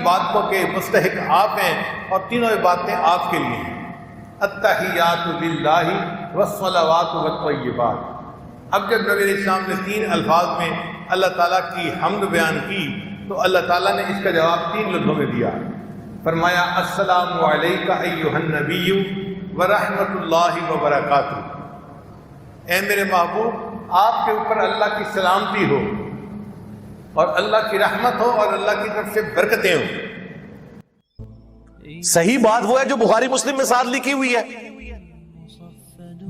عبادتوں کے مستحق آپ ہیں اور تینوں عبادتیں آپ کے لیے ہیں۔ التحیات للہ والصلوات والطیبات۔ اب جب نبی علیہ السلام نے تین الفاظ میں اللہ تعالیٰ کی حمد بیان کی تو اللہ تعالیٰ نے اس کا جواب تین لفظوں میں دیا۔ فرمایا السلام علیک ایھا النبی ورحمۃ اللہ وبرکاتہ۔ اے میرے محبوب، آپ کے اوپر اللہ کی سلامتی ہو اور اللہ کی رحمت ہو اور اللہ کی طرف سے برکتیں ہوں۔ صحیح بات وہ ہے جو بخاری مسلم میں ساتھ لکھی ہوئی ہے۔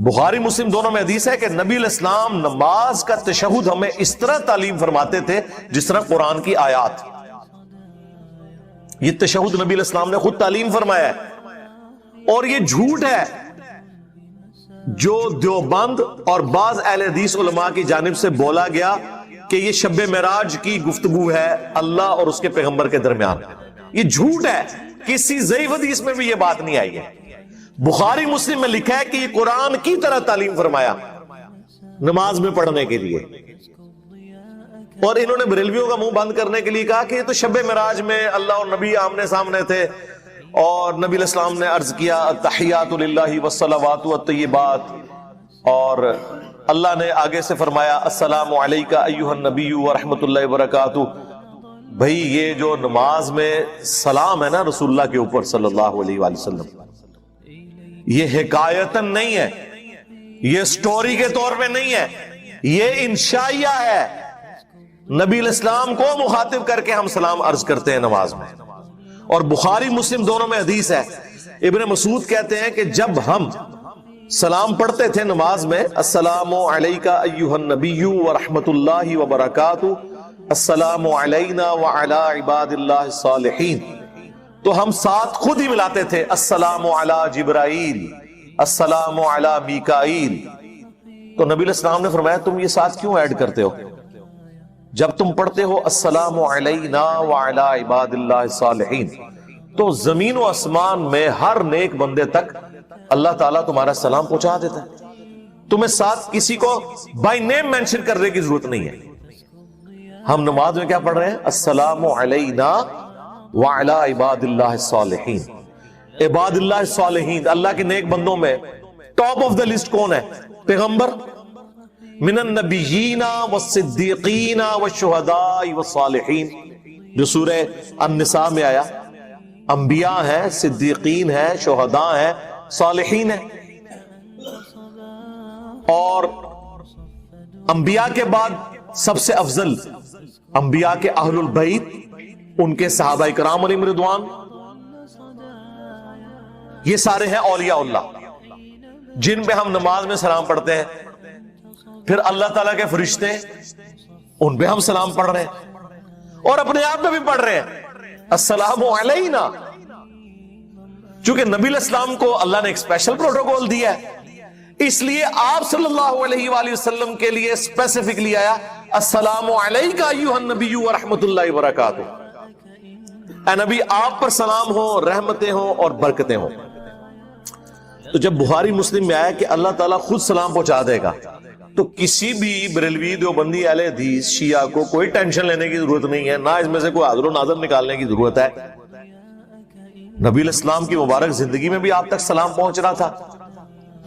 بخاری مسلم دونوں میں حدیث ہے کہ نبی علیہ السلام نماز کا تشہد ہمیں اس طرح تعلیم فرماتے تھے جس طرح قرآن کی آیات۔ یہ تشہد نبی علیہ السلام نے خود تعلیم فرمایا ہے، اور یہ جھوٹ ہے جو دیوبند اور بعض اہل حدیث علماء کی جانب سے بولا گیا کہ یہ شب معراج کی گفتگو ہے اللہ اور اس کے پیغمبر کے درمیان۔ یہ جھوٹ ہے، کسی ضعیف حدیث میں بھی یہ بات نہیں آئی ہے۔ بخاری مسلم میں لکھا ہے کہ یہ قرآن کی طرح تعلیم فرمایا نماز میں پڑھنے کے لیے، اور انہوں نے بریلویوں کا منہ بند کرنے کے لیے کہا کہ یہ تو شب معراج میں اللہ اور نبی آمنے سامنے تھے، اور نبی علیہ السلام نے عرض کیا التحیات للہ والصلوات والطیبات، اور اللہ نے آگے سے فرمایا السلام علیک ایھا النبی ورحمۃ اللہ وبرکاتہ۔ بھئی یہ جو نماز میں سلام ہے نا رسول اللہ کے اوپر صلی اللہ علیہ وآلہ وسلم، یہ حکایتن نہیں ہے، یہ سٹوری کے طور پہ نہیں ہے، یہ انشائیہ ہے۔ نبی علیہ السلام کو مخاطب کر کے ہم سلام عرض کرتے ہیں نماز میں، اور بخاری مسلم دونوں میں حدیث ہے۔ ابن مسعود کہتے ہیں کہ جب ہم سلام پڑھتے تھے نماز میں السلام علیک ایھا النبی ورحمۃ اللہ وبرکاتہ، السلام علینا وعلی عباد اللہ الصالحین، تو ہم ساتھ خود ہی ملاتے تھے السلام علی جبرائیل، السلام علی میکائیل۔ تو نبی علیہ السلام نے فرمایا تم یہ ساتھ کیوں ایڈ کرتے ہو؟ جب تم پڑھتے ہو السلام علینا وعلی عباد اللہ الصالحین تو زمین و آسمان میں ہر نیک بندے تک اللہ تعالیٰ تمہارا سلام پہنچا دیتا ہے، تمہیں ساتھ کسی کو بائی نیم مینشن کرنے کی ضرورت نہیں ہے۔ ہم نماز میں کیا پڑھ رہے ہیں؟ السلام علینا وعلی عباد اللہ الصالحین۔ عباد اللہ الصالحین، اللہ کے نیک بندوں میں ٹاپ آف دا لسٹ کون ہے؟ پیغمبر، من النبیین والصدیقین والشہداء والصالحین، جو سورہ النساء میں آیا۔ انبیاء ہیں، صدیقین ہیں، شہداء ہیں، صالحین ہیں، اور انبیاء کے بعد سب سے افضل انبیاء کے اہل البیت، ان کے صحابہ کرام علیہم رضوان، یہ سارے ہیں اولیاء اللہ جن پہ ہم نماز میں سلام پڑھتے ہیں۔ پھر اللہ تعالیٰ کے فرشتے، ان پہ ہم سلام پڑھ رہے ہیں، اور اپنے آپ پہ بھی پڑھ رہے ہیں السلام علینا۔ چونکہ نبی علیہ السلام کو اللہ نے ایک اسپیشل پروٹوکول دیا ہے، اس لیے آپ صلی اللہ علیہ وآلہ وسلم کے لیے اسپیسیفکلی آیا السلام علیک ایھا النبی ورحمۃ اللہ وبرکاتہ۔ اے نبی آپ پر سلام ہو، رحمتیں ہوں اور برکتیں ہوں۔ تو جب بخاری مسلم میں آیا کہ اللہ تعالیٰ خود سلام پہنچا دے گا، تو کسی بھی بریلوی دیوبندی اہل حدیث شیعہ کو کوئی ٹینشن لینے کی ضرورت نہیں ہے، نہ اس میں سے کوئی حاضر و ناظر نکالنے کی ضرورت ہے۔ نبی علیہ السلام کی مبارک زندگی میں بھی آپ تک سلام پہنچ رہا تھا۔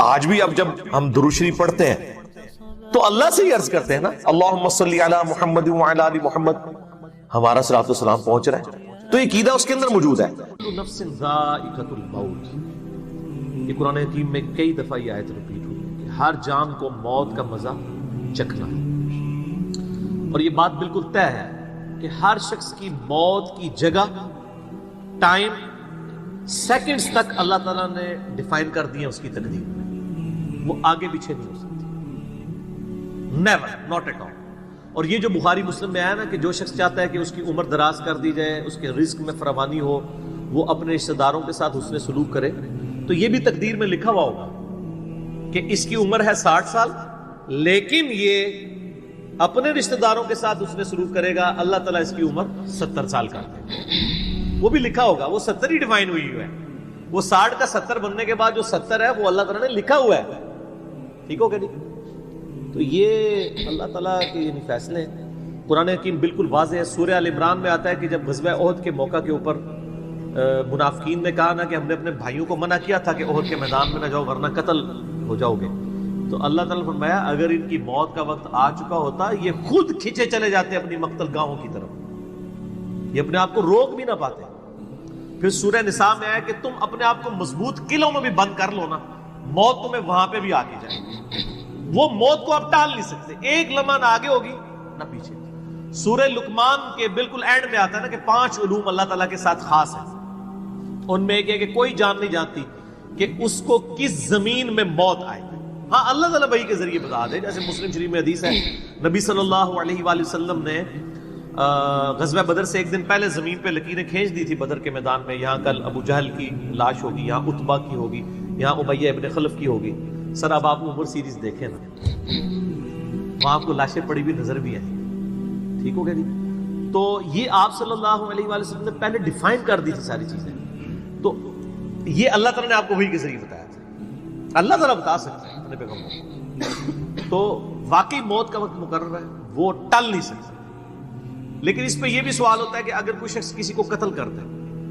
آج بھی اب جب ہم درود شریف پڑھتے ہیں تو اللہ سے ہی عرض کرتے ہیں نا اللہم صلی علی محمد وعلی آل محمد، ہمارا صلاۃ والسلام پہنچ رہا ہے، تو یہ عقیدہ اس کے اندر موجود ہے۔ نفس ذائقۃ الموت، یہ قرآن حکیم میں کئی دفعہ یہ آیت ریپیٹ ہوئی ہے کہ ہر جان کو موت کا مزہ چکھنا ہے، اور یہ بات بالکل طے ہے کہ ہر شخص کی موت کی جگہ، ٹائم، سیکنڈز تک اللہ تعالیٰ نے ڈیفائن کر دی ہے اس کی تقدیر میں، وہ آگے پیچھے نہیں ہو سکتی، نیور، ناٹ ایٹ آل۔ اور یہ جو بخاری مسلم میں آیا نا کہ جو شخص چاہتا ہے کہ اس کی عمر دراز کر دی جائے، اس کے رزق میں فراوانی ہو، وہ اپنے رشتہ داروں کے ساتھ حسن سلوک کرے، تو یہ بھی تقدیر میں لکھا ہوا ہوگا کہ اس کی عمر ہے 60 سال، لیکن یہ اپنے رشتہ داروں کے ساتھ حسن سلوک کرے گا، اللہ تعالیٰ اس کی عمر 70 سال کر دے گا۔ وہ بھی لکھا ہوگا، وہ 70 ہی ڈیفائن ہوئی ہے، وہ 60 کا 70 بننے کے بعد جو 70 ہے وہ اللہ تعالیٰ نے لکھا ہوا ہے، ٹھیک ہو گیا؟ تو یہ اللہ تعالیٰ کے یعنی فیصلے ہیں قرآن حکیم بالکل واضح ہے. سورہ ال عمران میں آتا ہے کہ جب غزوہ احد کے موقع کے اوپر منافقین نے کہا نا کہ ہم نے اپنے بھائیوں کو منع کیا تھا کہ احد کے میدان میں نہ جاؤ ورنہ قتل ہو جاؤ گے, تو اللہ تعالیٰ نے فرمایا اگر ان کی موت کا وقت آ چکا ہوتا یہ خود کھینچے چلے جاتے اپنی مقتل گاہوں کی طرف, یہ اپنے آپ کو روک بھی نہ پاتے. پھر سورہ نساء میں آیا کہ تم اپنے آپ کو مضبوط قلعوں میں بھی بند کر لو نا, موت تمہیں وہاں پہ بھی آ کے جائے گی. وہ موت کو آپ ٹال نہیں سکتے, ایک لمحہ نہ آگے ہوگی نہ پیچھے. سورہ لقمان کے بالکل اینڈ میں آتا ہے نا کہ 5 علوم اللہ تعالیٰ کے ساتھ خاص ہیں. ان میں ایک ہے کہ کوئی جان نہیں جانتی کہ اس کو کس زمین میں موت آئے. ہاں اللہ تعالیٰ وحی کے ذریعے بتا دے, جیسے مسلم شریف میں حدیث ہے نبی صلی اللہ علیہ وآلہ وسلم نے غزوہ بدر سے ایک دن پہلے زمین پہ لکیریں کھینچ دی تھی بدر کے میدان میں, یہاں کل ابو جہل کی لاش ہوگی, یہاں عتبہ کی ہوگی, یہاں امیہ ابن خلف کی ہوگی. سر اب آپ عمر سیریز دیکھیں نا, وہاں آپ کو لاشیں پڑی ہوئی نظر بھی آئیں. ٹھیک ہو گیا جی. تو یہ آپ صلی اللہ علیہ وآلہ وسلم نے پہلے ڈیفائن کر دی تھی ساری چیزیں. تو یہ اللہ تعالیٰ نے آپ کو وحی کے ذریعے بتایا تھا. اللہ تعالیٰ بتا سکتا ہے اپنے پیغمبر. تو واقعی موت کا وقت مقرر ہے, وہ ٹل نہیں سکتا. لیکن اس پہ یہ بھی سوال ہوتا ہے کہ اگر کوئی شخص کسی کو قتل کر دے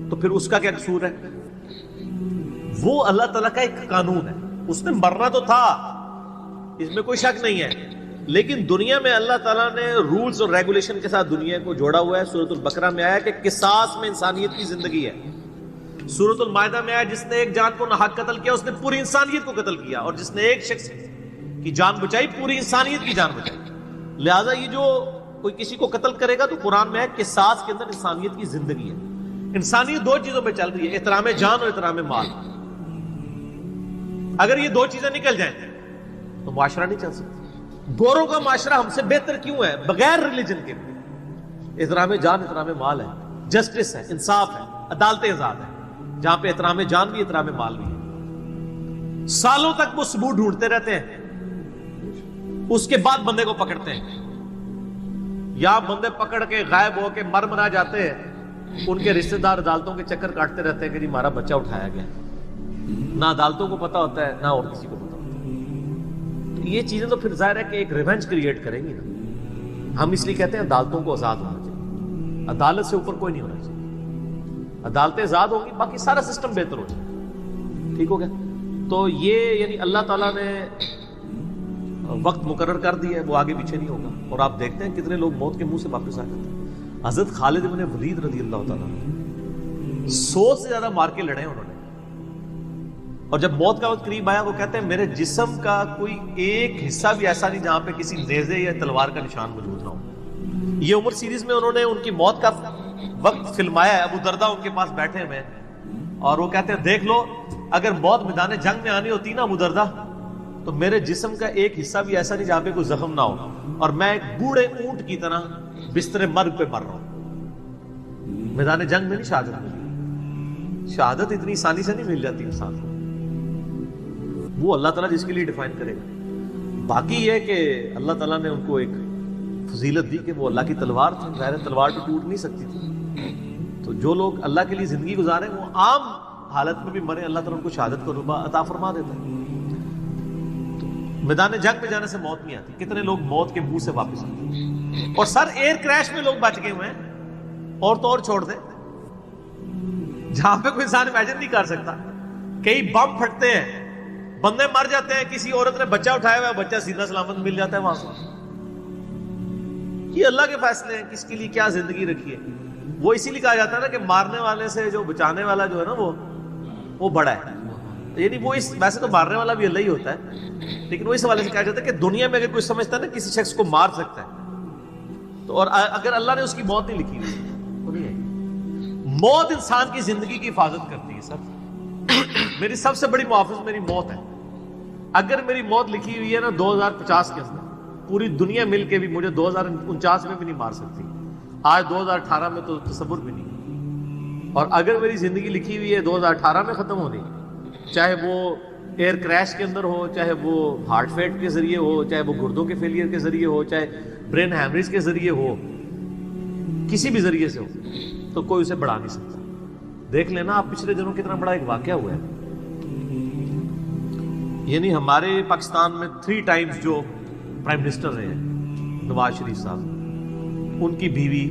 تو پھر اس کا کیا قصور ہے؟ وہ اللہ تعالیٰ کا ایک قانون ہے, اس نے مرنا تو تھا, اس میں کوئی شک نہیں ہے, لیکن دنیا میں اللہ تعالیٰ نے رولز اور ریگولیشن کے ساتھ دنیا کو جوڑا ہوا ہے. سورۃ البقرہ میں آیا کہ قصاص میں انسانیت کی زندگی ہے. سورۃ المائدہ میں آیا جس نے ایک جان کو ناحق قتل کیا اس نے پوری انسانیت کو قتل کیا, اور جس نے ایک شخص کی جان بچائی پوری انسانیت کی جان بچائی. لہٰذا یہ جو کوئی کسی کو قتل کرے گا تو قرآن میں ہے کہ قصاص کے اندر انسانیت کی زندگی ہے. انسانیت 2 چیزوں پہ چل رہی ہے, احترام جان اور احترام مال. اگر یہ 2 چیزیں نکل جائیں تو معاشرہ نہیں چل سکتا. گوروں کا معاشرہ ہم سے بہتر کیوں ہے بغیر ریلیجن کے؟ احترام جان احترام مال ہے, جسٹس ہے, انصاف ہے, عدالتیں آزاد ہیں, جہاں پہ احترام جان بھی احترام مال بھی ہے. سالوں تک وہ ثبوت ڈھونڈتے رہتے ہیں, اس کے بعد بندے کو پکڑتے ہیں. یا بندے پکڑ کے غائب ہو کے مر جاتے ہیں, ان کے رشتہ دار عدالتوں کے چکر کاٹتے رہتے ہیں کہ جی ہمارا بچہ اٹھایا گیا. نہ عدالتوں کو پتا ہوتا ہے نہ اور کسی کو پتا ہوتا ہے. تو یہ چیزیں تو پھر ظاہر ہے کہ ایک ریونج کریٹ کریں گی نا. ہم اس لیے کہتے ہیں عدالتوں کو آزاد ہونا چاہیے, عدالت سے اوپر کوئی نہیں ہونا چاہیے. عدالتیں آزاد ہوں گی باقی سارا سسٹم بہتر ہو جائے. ٹھیک ہو گیا. تو یہ یعنی اللہ تعالیٰ نے وقت مقرر کر دیا ہے, وہ آگے پیچھے نہیں ہوگا. اور آپ دیکھتے ہیں کتنے لوگ موت کے منہ سے واپس آ جاتے ہیں. حضرت خالد بن ولید رضی اللہ تعالیٰ 100 سے زیادہ مار کے لڑے انہوں نے, اور جب موت کا وقت قریب آیا وہ کہتے ہیں میرے جسم کا کوئی ایک حصہ بھی ایسا نہیں جہاں پہ کسی نیزے یا تلوار کا نشان موجود نہ ہو. یہ عمر سیریز میں انہوں نے ان کی موت کا وقت فلمایا ہے. ابو دردہ ان کے پاس بیٹھے ہوئے ہیں اور وہ کہتے ہیں دیکھ لو اگر موت میدان جنگ میں آنی ہوتی نا ابو دردہ تو میرے جسم کا ایک حصہ بھی ایسا نہیں جہاں پہ کوئی زخم نہ ہو, اور میں ایک بوڑھے اونٹ کی طرح بستر مرگ پہ مر رہا ہوں. میدان جنگ میں نہیں شہادت ملی. شہادت اتنی آسانی سے نہیں مل جاتی انسان کو, وہ اللہ تعالیٰ جس کے لیے ڈیفائن کرے گا. باقی یہ ہے کہ اللہ تعالیٰ نے ان کو ایک فضیلت دی کہ وہ اللہ کی تلوار تھی, ظاہر تلوار تو ٹوٹ نہیں سکتی تھی. تو جو لوگ اللہ کے لیے زندگی گزارے وہ عام حالت میں بھی مرے, اللہ تعالیٰ ان کو شہادت کا رتبہ عطا فرما دیتا ہے. میدان جنگ میں جانے سے موت نہیں آتی. کتنے لوگ موت کے منہ سے واپس آتے ہیں, اور سر ایئر کریش میں لوگ بچ گئے ہوئے ہیں, اور تو اور چھوڑ دیں جہاں پہ کوئی انسان امیجن نہیں کر سکتا. کئی بم پھٹتے ہیں, بندے مر جاتے ہیں, کسی عورت نے بچہ اٹھایا ہوا ہے, بچہ سیدھا سلامت مل جاتا ہے وہاں سے. یہ اللہ کے فیصلے ہیں کس کے لیے کیا زندگی رکھی ہے. وہ اسی لیے کہا جاتا ہے نا کہ مارنے والے سے جو بچانے والا جو ہے نا وہ بڑا ہے. یعنی وہ ویسے تو مارنے والا بھی اللہ ہی ہوتا ہے, لیکن وہ اس حوالے سے کہا جاتا ہے کہ دنیا میں اگر کوئی سمجھتا ہے نا کسی شخص کو مار سکتا ہے تو, اور اگر اللہ نے اس کی موت نہیں لکھی ہوئی تو نہیں ہے. موت انسان کی زندگی کی حفاظت کرتی ہے. سر میری سب سے بڑی محافظ میری موت ہے. اگر میری موت لکھی ہوئی ہے نا 2050 کے اندر, پوری دنیا مل کے بھی مجھے 2049 میں بھی نہیں مار سکتی. آج 2018 میں تو تصور بھی نہیں. اور اگر میری زندگی لکھی ہوئی ہے 2018 میں ختم ہونی, چاہے وہ ایئر کریش کے اندر ہو, چاہے وہ ہارٹ فیٹ کے ذریعے ہو, چاہے وہ گردوں کے فیلئر کے ذریعے ہو, چاہے برین ہیمریج کے ذریعے ہو, کسی بھی ذریعے سے ہو, تو کوئی اسے بڑھا نہیں سکتا. دیکھ لینا آپ پچھلے دنوں کتنا بڑا ایک واقعہ ہوا ہے. یعنی ہمارے پاکستان میں 3 ٹائمز جو پرائم منسٹر رہے ہیں نواز شریف صاحب, ان کی بیوی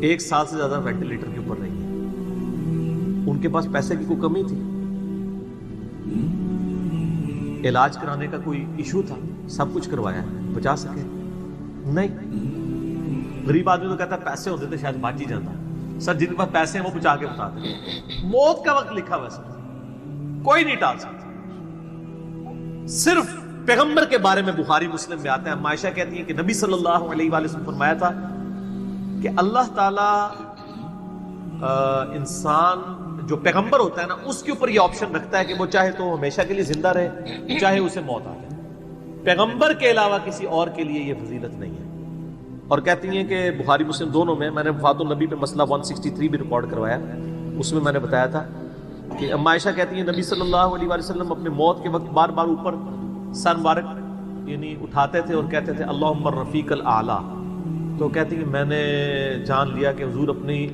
1 سال سے زیادہ وینٹیلیٹر کے اوپر رہی ہے، ان کے پاس پیسے کی کوئی کمی تھی؟ علاج کرانے کا کوئی ایشو تھا؟ سب کچھ کروایا ہے، بچا سکے؟ نہیں۔ غریب آدمی تو کہتا ہے پیسے ہوتے تھے شاید بچ ہی جاتا۔ سر جن کے پاس پیسے ہیں وہ بچا کے بتاتے ہیں۔ موت کا وقت لکھا ہوا ہے، کوئی نہیں ٹال سکتا۔ صرف پیغمبر کے بارے میں بخاری مسلم میں آتا ہے، عائشہ کہتی ہیں کہ نبی صلی اللہ علیہ وآلہ وسلم فرمایا تھا کہ اللہ تعالیٰ انسان جو پیغمبر ہوتا ہے نا، اس کے اوپر یہ آپشن رکھتا ہے کہ وہ چاہے تو ہمیشہ کے لیے زندہ رہے، چاہے اسے موت آ جائے۔ پیغمبر کے علاوہ کسی اور کے لیے یہ فضیلت نہیں ہے۔ اور کہتی ہیں کہ بخاری مسلم دونوں میں نے وفات النبی پہ مسئلہ 163 بھی ریکارڈ کروایا، اس میں نے بتایا تھا کہ عائشہ کہتی ہیں نبی صلی اللہ علیہ وآلہ وسلم اپنے موت کے وقت بار بار اوپر سر مبارک یعنی اٹھاتے تھے اور کہتے تھے اللہم الرفیق الاعلیٰ۔ تو کہتی ہیں میں نے جان لیا کہ حضور اپنی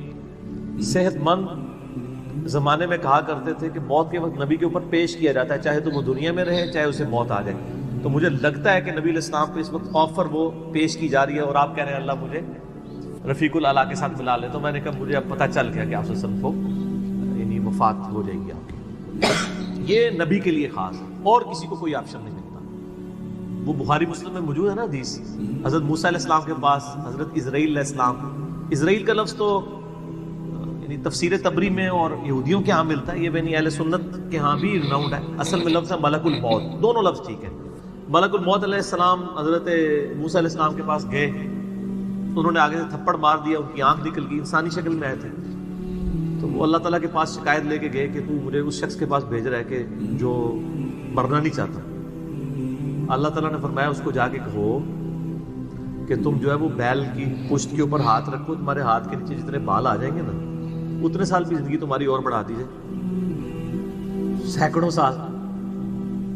صحت مند زمانے میں کہا کرتے تھے کہ موت کے وقت نبی کے اوپر پیش کیا جاتا ہے، چاہے تو وہ دنیا میں رہے چاہے اسے موت آ جائے۔ تو مجھے لگتا ہے کہ نبی علیہ السلام پہ اس وقت آفر وہ پیش کی جا رہی ہے اور آپ کہہ رہے ہیں اللہ مجھے رفیق الاعلیٰ کے ساتھ ملا لے۔ تو میں نے کہا مجھے اب پتہ چل گیا کہ آپ صلی اللہ علیہ وسلم کو یعنی وفات ہو جائے گی آپ کی۔ یہ نبی کے لیے خاص ہے، اور کسی کو کوئی آپشن نہیں ملتا۔ وہ بخاری مسلم میں موجود ہے نا حدیث، حضرت موسیٰ علیہ السلام کے پاس حضرت اسرائیل علیہ السلام، اسرائیل کا لفظ تو یعنی تفسیر تبری میں اور یہودیوں کے ہاں ملتا ہے، یہ بنی اہل سنت کے ہاں بھی رناؤنڈ ہے۔ اصل میں لفظ ہے ملک الموت، دونوں لفظ ٹھیک ہے۔ ملک الموت علیہ السلام حضرت موسیٰ علیہ السلام کے پاس گئے، انہوں نے آگے سے تھپڑ مار دیا، ان کی آنکھ نکل گئی، انسانی شکل میں آئے تھے۔ تو وہ اللہ تعالیٰ کے پاس شکایت لے کے گئے کہ تو مجھے اس شخص کے پاس بھیج رہا ہے کہ جو مرنا نہیں چاہتا۔ اللہ تعالیٰ نے فرمایا اس کو جا کے کہو کہ تم جو ہے وہ بیل کی پشت کے اوپر ہاتھ رکھو، تمہارے ہاتھ کے نیچے جتنے بال آ جائیں گے نا اتنے سال کی زندگی تمہاری اور بڑھا دی جائے، سینکڑوں سال۔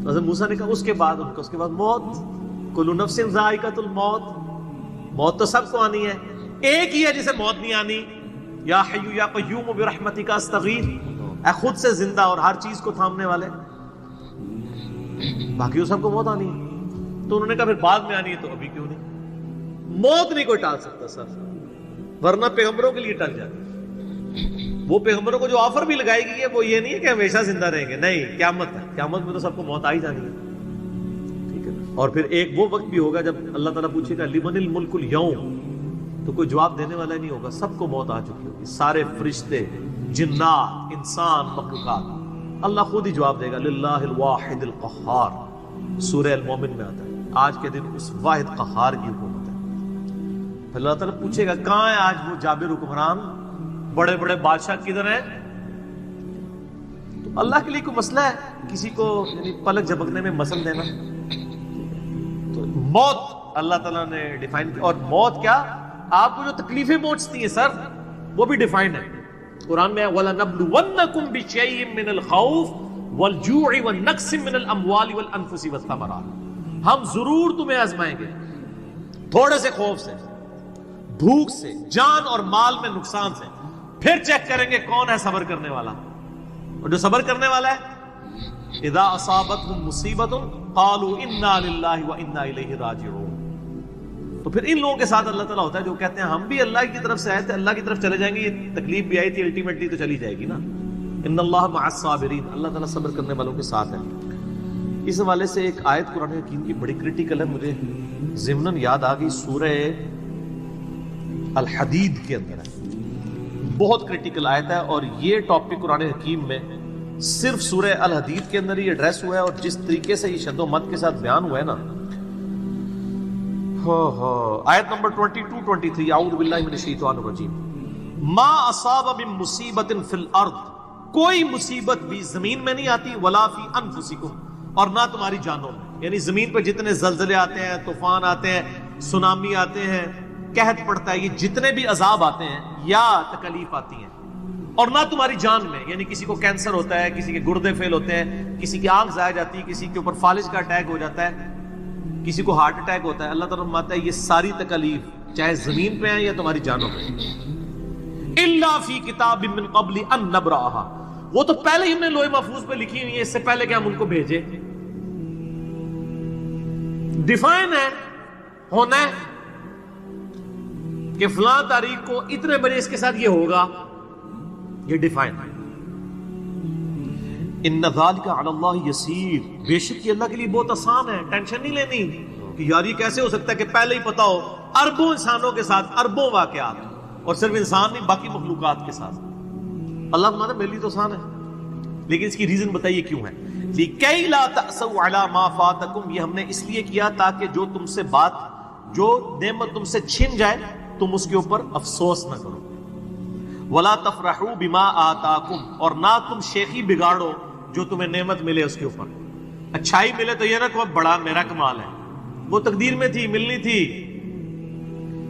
تو حضرت موسیٰ نے کہا اس کے بعد ان کو اس کے بعد موت، کل نفس ذائقۃ الموت، موت تو سب کو آنی ہے، ایک ہی ہے جسے موت نہیں آنی، یا حی یا قیوم برحمتک استغیث، اے خود سے زندہ اور ہر چیز کو تھامنے والے، باقی وہ سب کو موت آنی ہے۔ تو انہوں نے کہا پھر بعد میں آنی ہے تو ابھی کیوں نہیں؟ موت نہیں کوئی ٹال سکتا سر، ورنہ پیغمبروں کے لیے ٹل جاتی۔ وہ پیغمبروں کو جو آفر بھی لگائی گئی ہے وہ یہ نہیں ہے کہ ہمیشہ زندہ رہیں گے، نہیں، قیامت ہے، قیامت میں تو سب کو موت آ ہی جانی ہے، ٹھیک ہے۔ اور پھر ایک وہ وقت بھی ہوگا جب اللہ تعالیٰ پوچھے گا لمن الملک اليوم، تو کوئی جواب دینے والا نہیں ہوگا، سب کو موت آ چکی ہوگی، سارے فرشتے، جنات، انسان، مخلوقات، اللہ خود ہی جواب دے گا للہ الواحد القہار، سورہ المومن میں آتا ہے آج کے دن اس واحد قہار کی حکومت ہے۔ پھر اللہ تعالیٰ پوچھے گا کہاں ہے آج وہ جابر حکمران، بڑے بڑے بادشاہ کدھر ہیں؟ تو اللہ کے لیے کوئی مسئلہ ہے کسی کو یعنی پلک جھپکنے میں مسل دینا؟ تو موت اللہ تعالیٰ نے ڈیفائن کی، اور موت کیا آپ کو جو تکلیفیں پہنچتی ہیں سر وہ بھی ڈیفائن ہے قرآن میں، وَلَنَبْلُوَنَّكُمْ بِشَيْءٍ مِّنَ الْخَوْفِ وَالْجُوعِ وَالنَّقْصِ مِّنَ الْأَمْوَالِ وَالْأَنفُسِ وَالثَّمَرَاتِ، ہم ضرور تمہیں آزمائیں گے تھوڑے سے خوف سے، بھوک سے، جان اور مال میں نقصان سے، پھر چیک کریں گے کون ہے صبر کرنے والا، اور جو صبر کرنے والا ہے اذا اصابتهم مصیبت قالوا انا للہ وانا الیہ راجعون۔ تو پھر ان لوگوں کے ساتھ اللہ تعالیٰ ہوتا ہے جو کہتے ہیں ہم بھی اللہ کی طرف سے آئے تھے، اللہ کی طرف چلے جائیں گے، یہ تکلیف بھی آئی تھی الٹیمیٹلی تو چلی جائے گی نا۔ ان اللہ مع الصابرین، اللہ تعالیٰ صبر کرنے والوں کے ساتھ ہے۔ اس حوالے سے ایک آیت قرآن حکیم کی بڑی کریٹیکل ہے، مجھے ضمناً یاد آ گئی، سورہ الحدید کے اندر ہے، بہت کریٹیکل آیت ہے، اور یہ ٹاپک قرآن حکیم میں صرف سورہ الحدید کے اندر ہی ایڈریس ہوا ہے، اور جس طریقے سے یہ شد و مد کے ساتھ بیان ہوا ہے نا، آیت نمبر 22-23، اعوذ باللہ من الشیطان الرجیم، ما اصاب من مصیبت فی الارض، کوئی مصیبت بھی زمین میں نہیں آتی، ولا فی انفسکم، اور نہ تمہاری جانوں میں، یعنی زمین پہ جتنے زلزلے آتے ہیں، طوفان آتے ہیں، سونامی آتے ہیں، قحط پڑتا ہے، یہ جتنے بھی عذاب آتے ہیں یا تکلیف آتی ہیں، اور نہ تمہاری جان میں، یعنی کسی کو کینسر ہوتا ہے، کسی کے گردے فیل ہوتے ہیں، کسی کی آنکھ ضائع جاتی ہے، کسی کے اوپر فالج کا اٹیک ہو جاتا ہے، کسی کو ہارٹ اٹیک ہوتا ہے، اللہ تعالیٰ فرماتا ہے یہ ساری تکلیف چاہے زمین پہ ہیں یا تمہاری جانوں پہ، الا فی کتاب من قبل ان نبرأها، وہ تو پہلے ہی ہم نے لوح محفوظ پہ لکھی ہوئی ہے، اس سے پہلے کہ ہم ان کو بھیجے، ڈیفائن ہے، ہونا ہے۔ کہ فلاں تاریخ کو اتنے بجے اس کے ساتھ یہ ہوگا، یہ ڈیفائن ہے۔ ان ذالک علی اللہ یسیر، بے شک یہ اللہ کے لیے بہت آسان ہے، ٹینشن نہیں لینی کہ یار یہ کیسے ہو سکتا ہے کہ پہلے ہی پتا ہو اربوں انسانوں کے ساتھ اربوں واقعات، اور صرف انسان نہیں باقی مخلوقات کے ساتھ۔ اللہ فرماتا ہے میرے لیے تو آسان ہے، لیکن اس کی ریزن بتائیے کیوں ہے؟ لِكَيْ لَا تَأْسَوْا عَلَى مَا فَاتَكُمْ، یہ ہم نے اس لیے کیا تاکہ جو تم سے بات، جو نعمت تم سے چھن جائے تم اس کے اوپر افسوس نہ کرو۔ وَلَا تَفْرَحُوا بِمَا آتَاكُمْ، اور نہ تم شیخی بگاڑو جو تمہیں نعمت ملے اس کے اوپر۔ اچھائی ملے تو یہ نہ کہو بڑا میرا کمال ہے، وہ تقدیر میں تھی، ملنی تھی،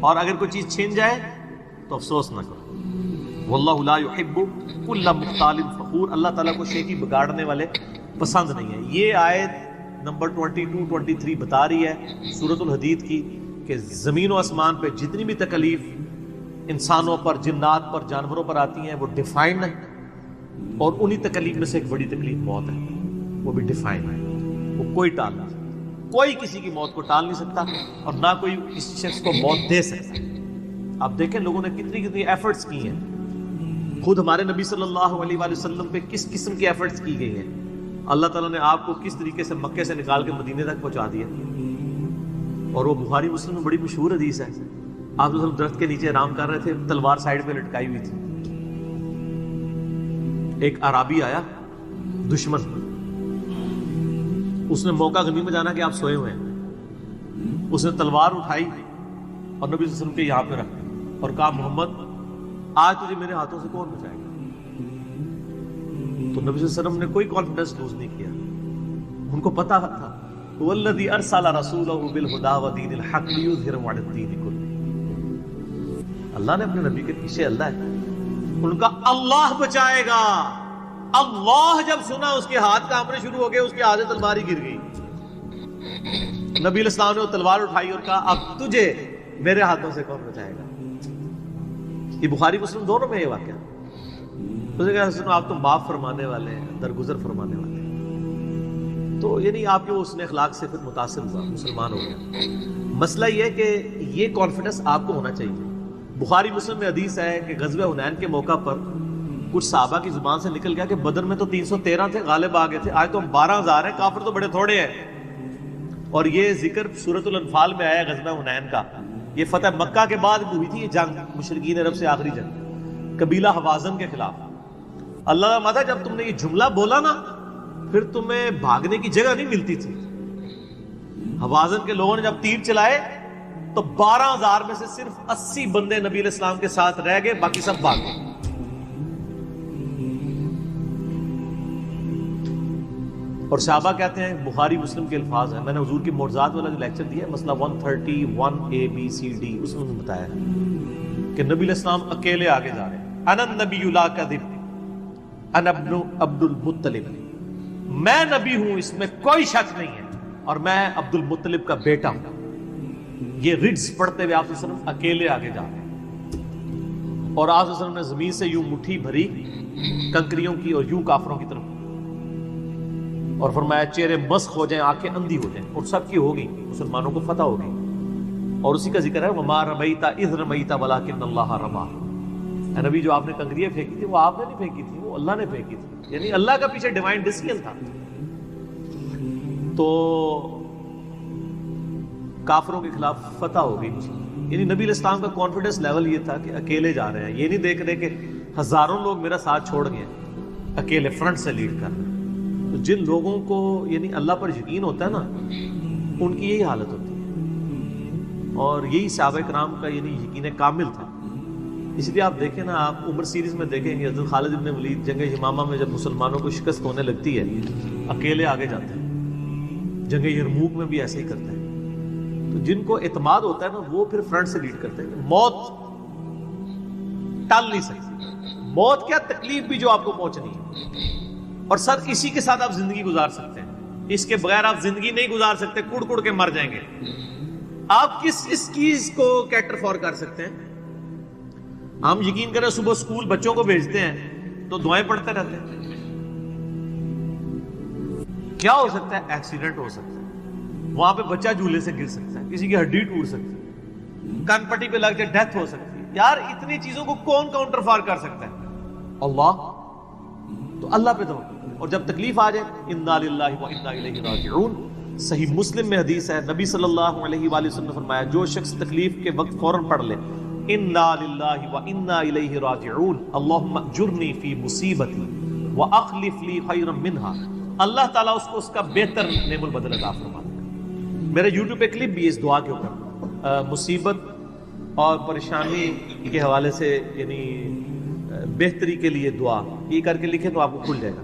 اور اگر کوئی چیز چھن جائے تو افسوس نہ کرو۔ واللہ لا يحب كل مختال فخور، اللہ تعالیٰ کو شیخی بگاڑنے والے پسند نہیں ہے۔ یہ آیت نمبر 22-23 بتا رہی ہے سورۃ الحدید کی کہ زمین و آسمان پہ جتنی بھی تکلیف انسانوں پر، جنات پر، جانوروں پر آتی ہیں وہ ڈیفائنڈ ہے، اور انہی تکلیف میں سے ایک بڑی تکلیف موت ہے، وہ بھی ڈیفائنڈ ہے، وہ کوئی ٹال نہیں سکتا، کوئی کسی کی موت کو ٹال نہیں سکتا، اور نہ کوئی کسی شخص کو موت دے سکتا۔ آپ دیکھیں لوگوں نے کتنی کتنی ایفرٹس کی ہیں، خود ہمارے نبی صلی اللہ علیہ وآلہ وسلم پہ کس قسم کی ایفرٹس کی گئی ہیں، اللہ تعالیٰ نے آپ کو کس طریقے سے مکے سے نکال کے مدینے تک پہنچا دیا۔ اور وہ بخاری مسلم میں بڑی مشہور حدیث ہے، آپ درخت کے نیچے آرام کر رہے تھے، تلوار سائیڈ پہ لٹکائی ہوئی تھی، ایک عرابی آیا دشمن، اس نے موقع غنیمت جانا کہ آپ سوئے ہوئے ہیں، اس نے تلوار اٹھائی اور نبی صلی اللہ علیہ وسلم کے یہاں پہ رکھ اور کہا محمد آج تجھے میرے ہاتھوں سے کون بچائے گا؟ تو نبی صلی اللہ علیہ وسلم نے کوئی کانفیڈنس لوز نہیں کیا، ان کو پتا تھا والذی ارسل رسولہ بالہدی ودین الحق لیظہرہ علی الدین کلہ، اللہ نے اپنے نبی کے پیچھے اللہ ہے، ان کا اللہ بچائے گا۔ اللہ جب سنا اس کے ہاتھ کانپنے شروع ہو گئے، اس کے ہاتھ سے تلوار ہی گر گئی، نبی علیہ السلام نے وہ تلوار اٹھائی اور کہا اب تجھے میرے ہاتھوں سے کون بچائے گا؟ یہ بخاری مسلم دونوں میں یہ واقعہ، اس نے کہا سنو آپ تو معاف فرمانے والے ہیں، درگزر فرمانے والے ہیں، تو یعنی آپ کے اس نے اخلاق سے پھر متاثر ہوا، مسلمان ہو گیا۔ مسئلہ یہ ہے کہ یہ کانفیڈنس آپ کو ہونا چاہیے۔ بخاری مسلم میں حدیث ہے کہ غزوہ حنین کے موقع پر کچھ صحابہ کی زبان سے نکل گیا کہ بدر میں تو 313 تھے، غالب آ گئے تھے، آج تو ہم 12,000 ہیں، کافر تو بڑے تھوڑے ہیں۔ اور یہ ذکر سورۃ الانفال میں آیا غزوہ حنین کا، یہ فتح مکہ کے بعد ہوئی تھی یہ جنگ، مشرکین عرب سے آخری جنگ قبیلہ حوازن کے خلاف۔ اللہ کا ماتا جب تم نے یہ جملہ بولا نا پھر تمہیں بھاگنے کی جگہ نہیں ملتی تھی۔ حوازن کے لوگوں نے جب تیر چلائے تو 12,000 میں سے صرف 80 بندے نبی علیہ السلام کے ساتھ رہ گئے، باقی سب بھاگ گئے۔ اور صحابہ کہتے ہیں، بخاری مسلم کے الفاظ ہیں، میں نے حضور کی معجزات والا جو لیکچر دیا ہے مسئلہ 131A-B-C-D، اس میں بتایا ہے کہ نبی علیہ السلام اکیلے آگے جا رہے ہیں، انا النبی لا کذب انا ابن عبد المطلب، میں نبی ہوں اس میں کوئی شک نہیں ہے، اور میں عبد المطلب کا بیٹا ہوں۔ یہ رڈز پڑھتے ہوئے آپ صلی اللہ علیہ وسلم اکیلے آگے جا رہے ہیں، اور آپ صلی اللہ علیہ وسلم نے زمین سے یوں مٹھی بھری کنکریوں کی اور یوں کافروں کی طرف، اور فرمایا چہرے مسخ ہو جائیں، آنکھیں اندھی ہو جائیں، اور سب کی ہوگی، مسلمانوں کو فتح ہوگی۔ اور اسی کا ذکر ہے وما رمیت اذ رمیت ولکن اللہ رمی، اے نبی جو آپ نے کنکریاں پھینکی تھی وہ آپ نے نہیں پھینکی تھی، وہ اللہ نے پھینکی تھی، یعنی اللہ کا پیچھے ڈیوائن ڈیسیژن تھا۔ تو کافروں کے خلاف فتح ہو گئی مسلم، یعنی نبی علیہ السلام کا کانفیڈنس لیول یہ تھا کہ اکیلے جا رہے ہیں، یہ نہیں دیکھ رہے کہ ہزاروں لوگ میرا ساتھ چھوڑ گئے، اکیلے فرنٹ سے لیڈ کر رہے ہیں۔ تو جن لوگوں کو یعنی اللہ پر یقین ہوتا ہے نا، ان کی یہی حالت ہوتی ہے، اور یہی صحابہ کرام کا یعنی یقین کامل تھا۔ اس لیے آپ دیکھیں نا، آپ عمر سیریز میں دیکھیں گے حضرت خالد بن ولید جنگ یمامہ میں جب مسلمانوں کو شکست ہونے لگتی ہے اکیلے آگے جاتے ہیں، جنگ یرموک میں بھی ایسے ہی کرتے ہیں۔ تو جن کو اعتماد ہوتا ہے نا وہ پھر فرنٹ سے لیڈ کرتے ہیں۔ موت ٹال نہیں سکتی، موت کیا تکلیف بھی جو آپ کو پہنچنی ہے، اور سر اسی کے ساتھ آپ زندگی گزار سکتے ہیں، اس کے بغیر آپ زندگی نہیں گزار سکتے، کڑ کڑ کے مر جائیں گے۔ آپ کس اس چیز کو کیٹر فور کر سکتے ہیں؟ ہم یقین کریں صبح اسکول بچوں کو بھیجتے ہیں تو دعائیں پڑھتے رہتے ہیں، کیا ہو سکتا ہے؟ ایکسیڈنٹ ہو سکتا ہے، وہاں پہ بچہ جھولے سے گر سکتا ہے، کسی کی ہڈی ٹوٹ سکتی ہے، کان پٹی پہ لگ جائے ڈیتھ ہو سکتی ہے. یار اتنی چیزوں کو کون کاؤنٹر فار کر سکتا ہے؟ اللہ. تو اللہ پہ توکل کرے. اور جب تکلیف آ جائے انا للہ و انا الیہ راجعون. صحیح مسلم میں حدیث ہے, نبی صلی اللہ علیہ وآلہ وسلم نے فرمایا جو شخص تکلیف کے وقت فوراً پڑھ لے انا للہ و انا الیہ راجعون اللہم اجرنی فی مصیبتی واخلف لی خیرا منہا, اللہ تعالیٰ اس کو اس کا بہتر نعم البدل عطا فرما دے گا. میرے یوٹیوب پہ کلپ بھی ہے اس دعا کے اوپر, مصیبت اور پریشانی کے حوالے سے یعنی بہتری کے لیے دعا, یہ کر کے لکھیں تو آپ کو کھل جائے گا.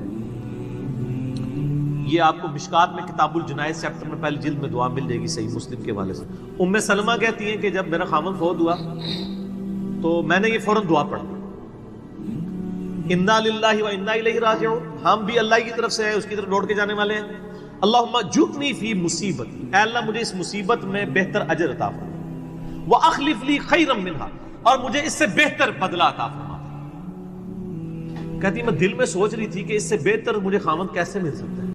یہ آپ کو مشکات میں کتاب الجنائز چیپٹر میں پہلی جلد میں دعا مل جائے گی صحیح مسلم کے حوالے سے. ام سلمہ کہتی ہیں کہ جب میرا خامن فوت ہوا تو میں نے یہ فوراً دعا پڑھ دی, انا للہ و انا الیہ راجعون, ہم بھی اللہ کی طرف سے ہیں, اس کی طرف لوٹ کے جانے والے ہیں. اللہم اجرنی فی مصیبت, اے اللہ مجھے اس مصیبت میں بہتر اجر عطا فرما, واخلف لی خیرا منہا, اور مجھے اس سے بہتر بدلہ عطا فرما. کہتی میں دل میں سوچ رہی تھی کہ اس سے بہتر مجھے خامن کیسے مل سکتا ہے.